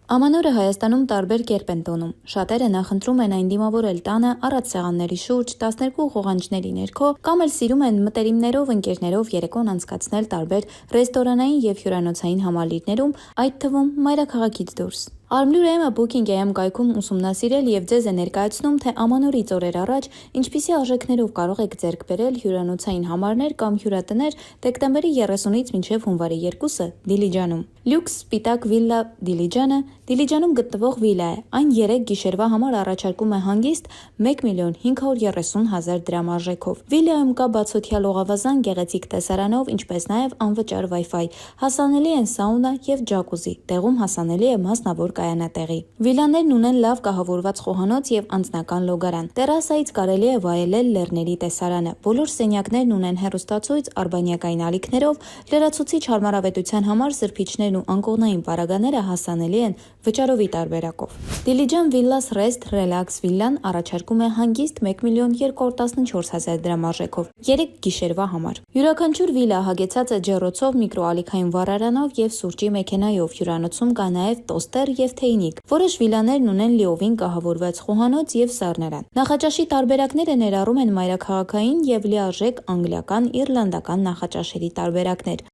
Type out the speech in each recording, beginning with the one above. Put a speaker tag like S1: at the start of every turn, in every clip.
S1: Ամանորը Հայաստանում տարբեր կերպ են տոնում։ Շատերը նախընտրում են այն դիմավորել տանը, առատ սեղանների շուրջ, 12 ղողանջների ներքո, կամ էլ սիրում են մտերիմներով, ընկերներով երեկոն անցկացնել տարբեր ռեստորանային և հյուրանոցային համալիրներում, այդ թվում մայրաքաղաքից դուրս։ Armlur.am-ը Booking.am կայքում ուսումնասիրել և ձեզ է ներկայացնում, թե ամանորից օրեր առաջ ինչպիսի արժեքներով կարող եք ձեռք բերել հյուրանոցային համարներ կամ հյուրատներ դեկտեմբերի 30-ից մինչև հունվարի 2-ը Դիլիջանում։ Լյուքս սպիտակ վիլլա Դիլիջանը Դիլիջանում գտնվող վիլլա է։ Այն 3 գիշերվա համար առաջարկում է հանգիստ 1,530,000 դրամ արժեքով։ Վիլլայում կա բացօթյա լողավազան գեղեցիկ տեսարանով, ինչպես նաև անվճար Wi-Fi, հասանելի են սաունա և ջակուզի, տեղում հասանելի է մասնավոր կայանատեղի։ Վիլլաներն ունեն լավ կահավորված խոհանոց և անձնական լոգարան։ Տերասայից կարելի է վայելել լեռների տեսարանը։ Բոլոր սենյակներն ունեն հեռուստացույց արբանյակային ալիքներով, լրացուցիչ հարմարավետության համար սրբիչներն ու անկողնային պարագաները հասանելի են վճարովի տարբերակով։ Դիլիջան Villas Rest Relax վիլլան առաջարկում է հանգիստ 1,214,000 դրամ արժեքով 3 գիշերվա համար։ Յուրաքանչյուր վիլլա հագեցած է ջեռոցով, միկրոալիքային վառարանով և սուրճի մեքենայով։ Հյուրանոցում կա նաև տոստեր և թեյնիկ։ Որոշ վիլլաներն ունեն լիովին կահավորված խոհանոց և սառնարան։ Նախաճաշի տարբերակները ներառում են մայրաքաղաքային և լիարժեք անգլիական, իռլանդական նախաճաշերի տարբերակներ։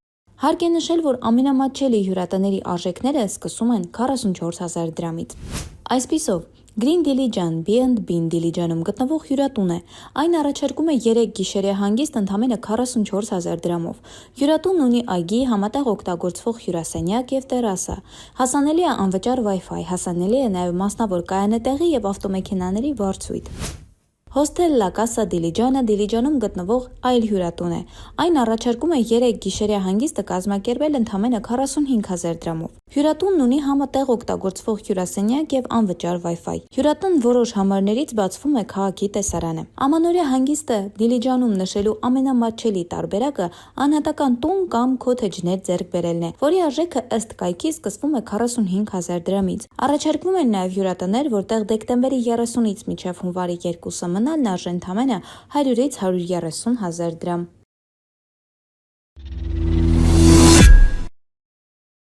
S1: Հարկ է նշել, որ ամենամատչելի հյուրատների արժեքները սկսում են 44,000 դրամից։ Այսպիսով, Green Dilijan B&B-ն Դիլիջանում գտնվող հյուրատուն է։ Այն առաջարկում է 3 գիշերյա հանգիստ ընդամենը 44,000 դրամով։ Հյուրատունն ունի այգի, համատեղ օգտագործվող հյուրասենյակ և տերասա։ Հասանելի է անվճար Wi-Fi, հասանելի է նաև մասնավոր կայանատեղի և ավտոմեքենաների վարձույթ։ Hostel La Casa Դիլիջանը Դիլիջանում գտնվող այլ հյուրատուն է։ Այն առաջարկում է 3 գիշերյա հանգիստը կազմակերպել ընդամենը 45,000 դրամով։ Հյուրատունն ունի համատեղ օգտագործվող հյուրասենյակ և անվճար Wi-Fi։ Հյուրատուն որոշ համարներից բացվում է քաղաքի տեսարանը։ Ամանորյա հանգիստը Դիլիջանում նշելու ամենամատչելի տարբերակը անհատական տուն կամ քոթեջներ ձեռք բերելն է, որի արժեքը ըստ կայքի սկսվում է 45,000 դրամից։ Առաջարկվում են նաև հյուրատներ, որտեղ դեկտեմբերի 30-ից մինչև հունվարի 2-ը մնալն արժե ընդամենը 100-ից 130,000 դրամ։